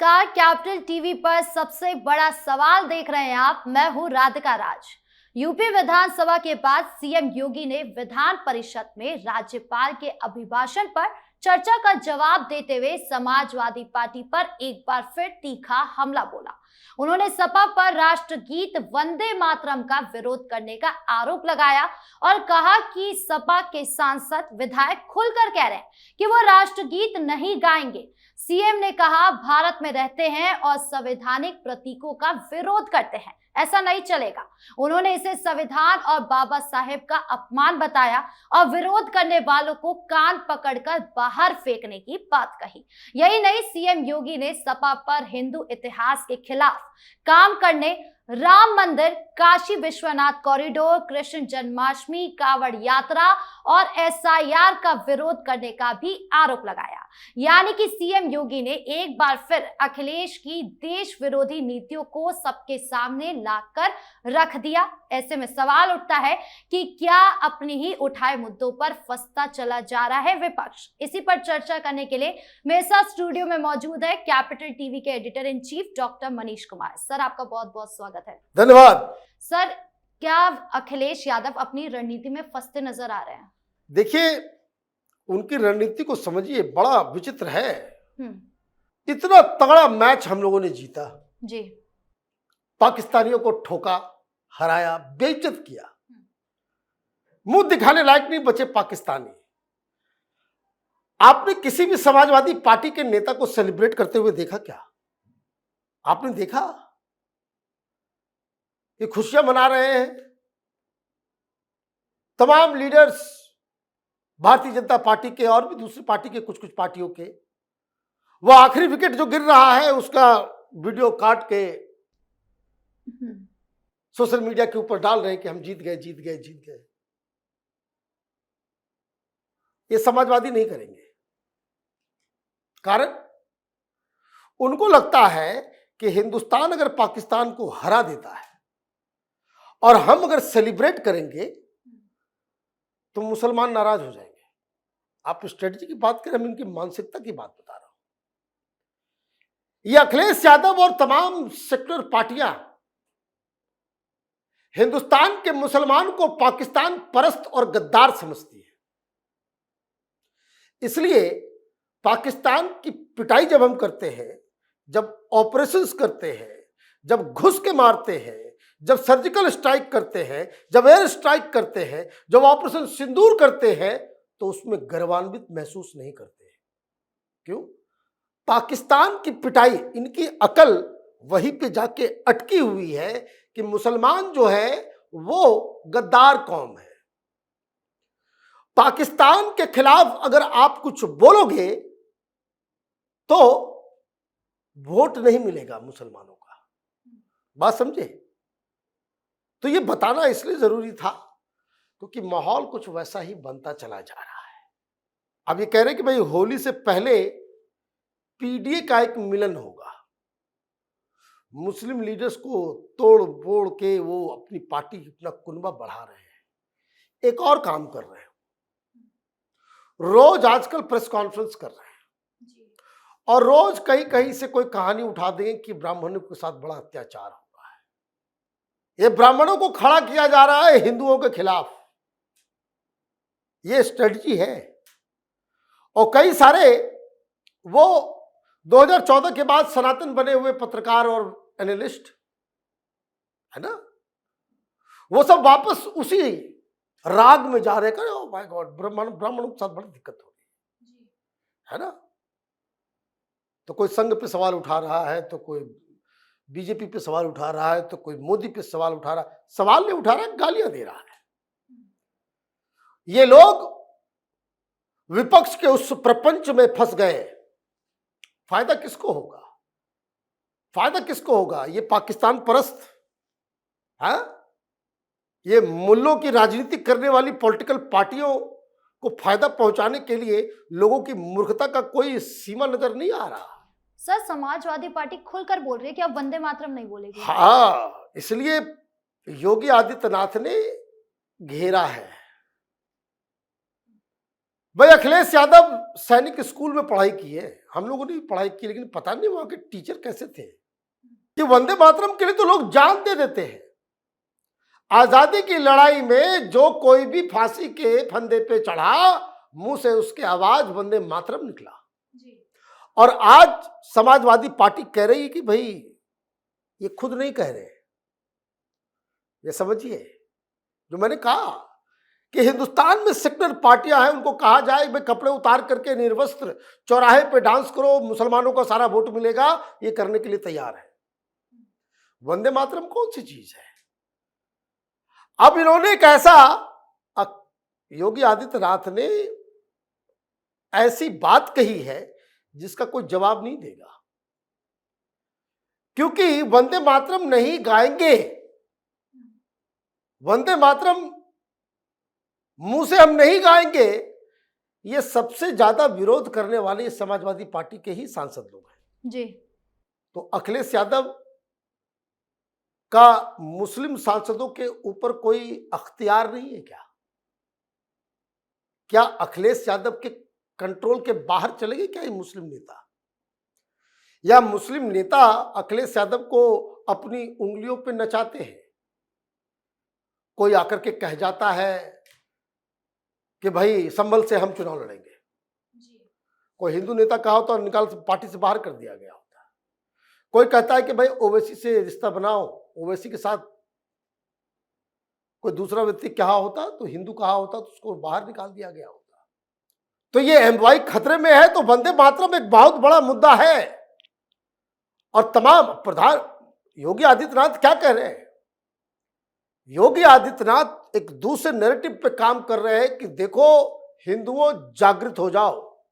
नमस्कार, capital TV पर सबसे बड़ा सवाल देख रहे हैं आप। मैं हूं राधिका राज। यूपी विधानसभा के बाद सीएम योगी ने विधान परिषद में राज्यपाल के अभिभाषण पर चर्चा का जवाब देते हुए समाजवादी पार्टी पर एक बार फिर तीखा हमला बोला। उन्होंने सपा पर राष्ट्रगीत वंदे मातरम का विरोध करने का आरोप लगाया और कहा कि सपा के सांसद विधायक खुलकर कह रहे हैं कि वो राष्ट्रगीत नहीं गाएंगे। सीएम ने कहा, भारत में रहते हैं और संवैधानिक प्रतीकों का विरोध करते हैं, ऐसा नहीं चलेगा। उन्होंने इसे संविधान और बाबा साहेब का अपमान बताया और विरोध करने वालों को कान पकड़कर बाहर फेंकने की बात कही। यही नहीं, सीएम योगी ने सपा पर हिंदू इतिहास के खिलाफ काम करने, राम मंदिर, काशी विश्वनाथ कॉरिडोर, कृष्ण जन्माष्टमी, कांवड़ यात्रा और एसआईआर का विरोध करने का भी आरोप लगाया। यानी कि सीएम योगी ने एक बार फिर अखिलेश की देश विरोधी नीतियों को सबके सामने लाकर रख दिया। ऐसे में सवाल उठता है कि क्या अपनी ही उठाए मुद्दों पर फंसता चला जा रहा है विपक्ष। इसी पर चर्चा करने के लिए मेरे साथ स्टूडियो में मौजूद है कैपिटल टीवी के editor in chief doctor Manish Kumar. Sir, आपका बहुत बहुत स्वागत है। धन्यवाद। सर, क्या अखिलेश यादव अपनी रणनीति में फंसते नजर आ रहे हैं? देखिए, उनकी रणनीति को समझिए, बड़ा विचित्र है। हम्म। इतना तगड़ा मैच हम लोगों ने जीता जी। पाकिस्तानियों को ठोका, हराया, बेइज्जत किया, मुंह दिखाने लायक नहीं बचे पाकिस्तानी। आपने किसी भी समाजवादी पार्टी के नेता को सेलिब्रेट करते हुए देखा क्या? आपने देखा कि खुशियां मना रहे हैं? तमाम लीडर्स भारतीय जनता पार्टी के और भी दूसरी पार्टी के कुछ कुछ पार्टियों के, वो आखिरी विकेट जो गिर रहा है उसका वीडियो काट के सोशल मीडिया के ऊपर डाल रहे हैं कि हम जीत गए, जीत गए, जीत गए। ये समाजवादी नहीं करेंगे। कारण उनको लगता है कि हिंदुस्तान अगर पाकिस्तान को हरा देता है और हम अगर सेलिब्रेट करेंगे तो मुसलमान नाराज हो जाएंगे। आप स्ट्रेटजी की बात करें, हम इनकी मानसिकता की बात बता रहा हूं। ये अखिलेश यादव और तमाम सेक्युलर पार्टियां हिंदुस्तान के मुसलमान को पाकिस्तान परस्त और गद्दार समझती है। इसलिए पाकिस्तान की पिटाई जब हम करते हैं, जब ऑपरेशंस करते हैं, जब घुस के मारते हैं, जब सर्जिकल स्ट्राइक करते हैं, जब एयर स्ट्राइक करते हैं, जब ऑपरेशन सिंदूर करते हैं, तो उसमें गर्वान्वित महसूस नहीं करते हैं। क्यों? पाकिस्तान की पिटाई, इनकी अकल वहीं पे जाके अटकी हुई है कि मुसलमान जो है वो गद्दार कौम है। पाकिस्तान के खिलाफ अगर आप कुछ बोलोगे तो वोट नहीं मिलेगा मुसलमानों का। बात समझे? तो ये बताना इसलिए जरूरी था क्योंकि माहौल कुछ वैसा ही बनता चला जा रहा है। अब ये कह रहे हैं कि भाई होली से पहले पीडीए का एक मिलन होगा। मुस्लिम लीडर्स को तोड़ बोड़ के वो अपनी पार्टी अपना कुनबा बढ़ा रहे हैं। एक और काम कर रहे हैं, रोज आजकल प्रेस कॉन्फ्रेंस कर रहे हैं और रोज कहीं कहीं से कोई कहानी उठा देंगे कि ब्राह्मणों के साथ बड़ा अत्याचार हो रहा है। ये ब्राह्मणों को खड़ा किया जा रहा है हिंदुओं के खिलाफ। ये स्ट्रेटजी है। और कई सारे वो 2014 के बाद सनातन बने हुए पत्रकार और एनालिस्ट है ना, वो सब वापस उसी राग में जा रहे हैं। ओ माय गॉड, ब्राह्मणों के साथ बड़ी दिक्कत हो रही है ना। तो कोई संघ पे सवाल उठा रहा है, तो कोई बीजेपी पे सवाल उठा रहा है, तो कोई मोदी पे सवाल उठा रहा है। सवाल नहीं उठा रहा है, गालियां दे रहा है। ये लोग विपक्ष के उस प्रपंच में फंस गए। फायदा किसको होगा? फायदा किसको होगा? ये पाकिस्तान परस्त है, ये मुल्लों की राजनीति करने वाली पॉलिटिकल पार्टियों को फायदा पहुंचाने के लिए लोगों की मूर्खता का कोई सीमा नजर नहीं आ रहा। सर, समाजवादी पार्टी खुलकर बोल रही है कि अब वंदे मातरम नहीं बोलेगी। हाँ, इसलिए योगी आदित्यनाथ ने घेरा है। भाई अखिलेश यादव सैनिक स्कूल में पढ़ाई की है, हम लोगों ने भी पढ़ाई की, लेकिन पता नहीं वहां के टीचर कैसे थे कि वंदे मातरम के लिए तो लोग जान दे देते हैं। आजादी की लड़ाई में जो कोई भी फांसी के फंदे पे चढ़ा, मुंह से उसकी आवाज वंदे मातरम निकला। और आज समाजवादी पार्टी कह रही है कि भाई ये खुद नहीं कह रहे, ये समझिए जो मैंने कहा कि हिंदुस्तान में सेक्युलर पार्टियां हैं, उनको कहा जाए भाई कपड़े उतार करके निर्वस्त्र चौराहे पे डांस करो, मुसलमानों का सारा वोट मिलेगा, ये करने के लिए तैयार है। वंदे मातरम कौन सी चीज है? अब इन्होंने एक ऐसा, योगी आदित्यनाथ ने ऐसी बात कही है जिसका कोई जवाब नहीं देगा, क्योंकि वंदे मातरम नहीं गाएंगे, वंदे मातरम मुंह से हम नहीं गाएंगे, ये सबसे ज्यादा विरोध करने वाले समाजवादी पार्टी के ही सांसद लोग हैं जी। तो अखिलेश यादव का मुस्लिम सांसदों के ऊपर कोई अख्तियार नहीं है क्या? क्या अखिलेश यादव के कंट्रोल के बाहर चले गए क्या ये मुस्लिम नेता? या मुस्लिम नेता अखिलेश यादव को अपनी उंगलियों पे नचाते हैं? कोई आकर के कह जाता है कि भाई संभल से हम चुनाव लड़ेंगे, कोई हिंदू नेता कहा होता तो निकाल पार्टी से बाहर कर दिया गया होता। कोई कहता है कि भाई ओवैसी से रिश्ता बनाओ, ओवैसी के साथ कोई दूसरा व्यक्ति कहा होता तो हिंदू कहा होता तो उसको बाहर निकाल दिया गया होता। तो ये एमवाई खतरे में है, तो वंदे मातरम एक बहुत बड़ा मुद्दा है। और तमाम प्रधान योगी आदित्यनाथ क्या कह रहे हैं? योगी आदित्यनाथ एक दूसरे नैरेटिव पे काम कर रहे हैं कि देखो हिंदुओं जागृत हो जाओ,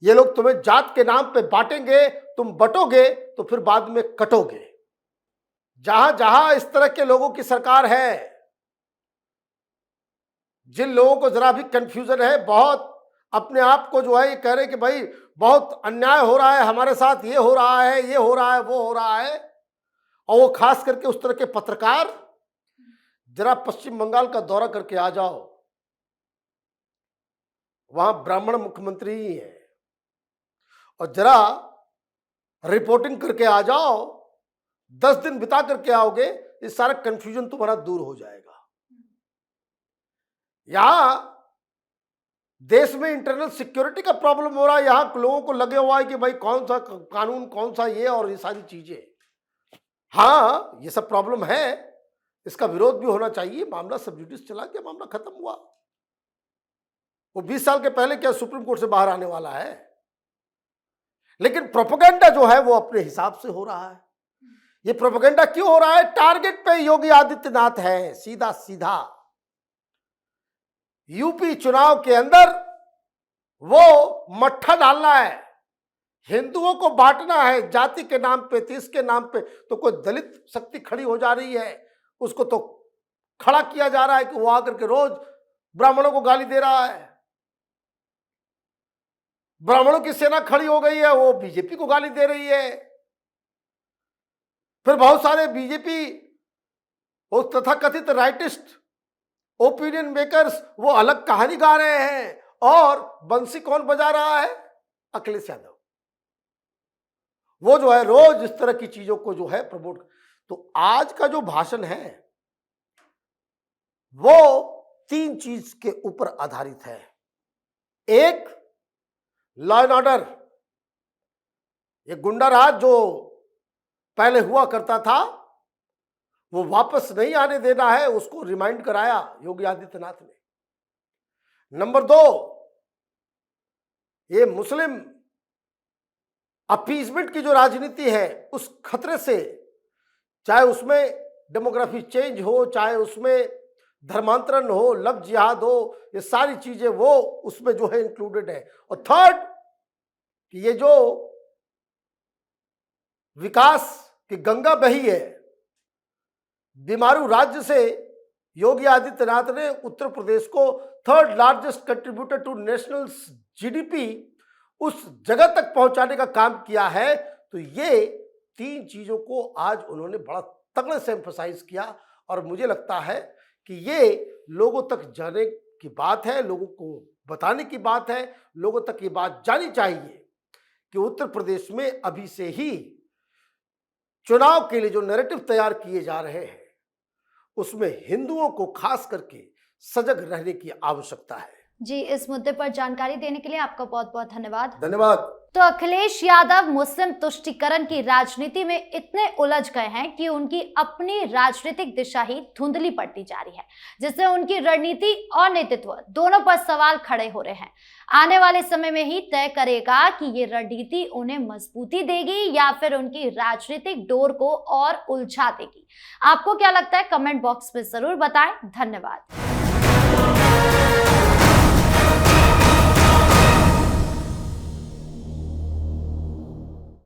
ये लोग तुम्हें जात के नाम पे बांटेंगे, तुम बटोगे तो फिर बाद में कटोगे। जहां जहां इस तरह के लोगों की सरकार है, जिन लोगों को जरा भी कंफ्यूजन है, बहुत अपने आप को जो है ये कह रहे कि भाई बहुत अन्याय हो रहा है हमारे साथ, ये हो रहा है, ये हो रहा है, वो हो रहा है, और वो खास करके उस तरह के पत्रकार, जरा पश्चिम बंगाल का दौरा करके आ जाओ, वहां ब्राह्मण मुख्यमंत्री ही है, और जरा रिपोर्टिंग करके आ जाओ, 10 दिन बिता करके आओगे, इस सारा कंफ्यूजन तुम्हारा दूर हो जाएगा। यहां देश में इंटरनल सिक्योरिटी का प्रॉब्लम हो रहा है, यहां लोगों को लगे हुआ है कि भाई कौन सा कानून, कौन सा ये और ये सारी चीजें। हाँ, ये सब प्रॉब्लम है, इसका विरोध भी होना चाहिए। मामला सब जुडिस चला गया, मामला खत्म हुआ। वो 20 साल के पहले क्या सुप्रीम कोर्ट से बाहर आने वाला है? लेकिन प्रोपेगेंडा जो है वो अपने हिसाब से हो रहा है। ये प्रोपेगेंडा क्यों हो रहा है? टारगेट पे योगी आदित्यनाथ है, सीधा सीधा। यूपी चुनाव के अंदर वो मट्ठा डालना है, हिंदुओं को बांटना है जाति के नाम पे, तीस के नाम पे। तो कोई दलित शक्ति खड़ी हो जा रही है, उसको तो खड़ा किया जा रहा है कि वो आकर के रोज ब्राह्मणों को गाली दे रहा है। ब्राह्मणों की सेना खड़ी हो गई है, वो बीजेपी को गाली दे रही है। फिर बहुत सारे बीजेपी और तथाकथित राइटिस्ट ओपिनियन मेकर्स वो अलग कहानी गा रहे हैं, और बंसी कौन बजा रहा है? अखिलेश यादव। वो जो है रोज इस तरह की चीजों को जो है प्रमोट। तो आज का जो भाषण है वो 3 चीज के ऊपर आधारित है। एक, लॉ एंड ऑर्डर, ये गुंडा राज जो पहले हुआ करता था वो वापस नहीं आने देना है, उसको रिमाइंड कराया योगी आदित्यनाथ ने। नंबर 2, ये मुस्लिम अपीजमेंट की जो राजनीति है उस खतरे से, चाहे उसमें डेमोग्राफी चेंज हो, चाहे उसमें धर्मांतरण हो, लव जिहाद हो, ये सारी चीजें वो उसमें जो है इंक्लूडेड है। और थर्ड, कि ये जो विकास की गंगा बही है, बीमारू राज्य से योगी आदित्यनाथ ने उत्तर प्रदेश को 3rd largest contributor to national GDP उस जगह तक पहुंचाने का काम किया है। तो ये 3 चीजों को आज उन्होंने बड़ा तगड़े से एम्फसाइज किया, और मुझे लगता है कि ये लोगों तक जाने की बात है, लोगों को बताने की बात है, लोगों तक ये बात जानी चाहिए कि उत्तर प्रदेश में अभी से ही चुनाव के लिए जो नैरेटिव तैयार किए जा रहे हैं उसमें हिंदुओं को खास करके सजग रहने की आवश्यकता है। जी, इस मुद्दे पर जानकारी देने के लिए आपका बहुत बहुत धन्यवाद। धन्यवाद। तो अखिलेश यादव मुस्लिम तुष्टीकरण की राजनीति में इतने उलझ गए हैं कि उनकी अपनी राजनीतिक दिशा ही धुंधली पड़ती जा रही है, जिससे उनकी रणनीति और नेतृत्व दोनों पर सवाल खड़े हो रहे हैं। आने वाले समय में ही तय करेगा कि ये रणनीति उन्हें मजबूती देगी या फिर उनकी राजनीतिक डोर को और उलझा देगी। आपको क्या लगता है, कमेंट बॉक्स में जरूर बताएं। धन्यवाद।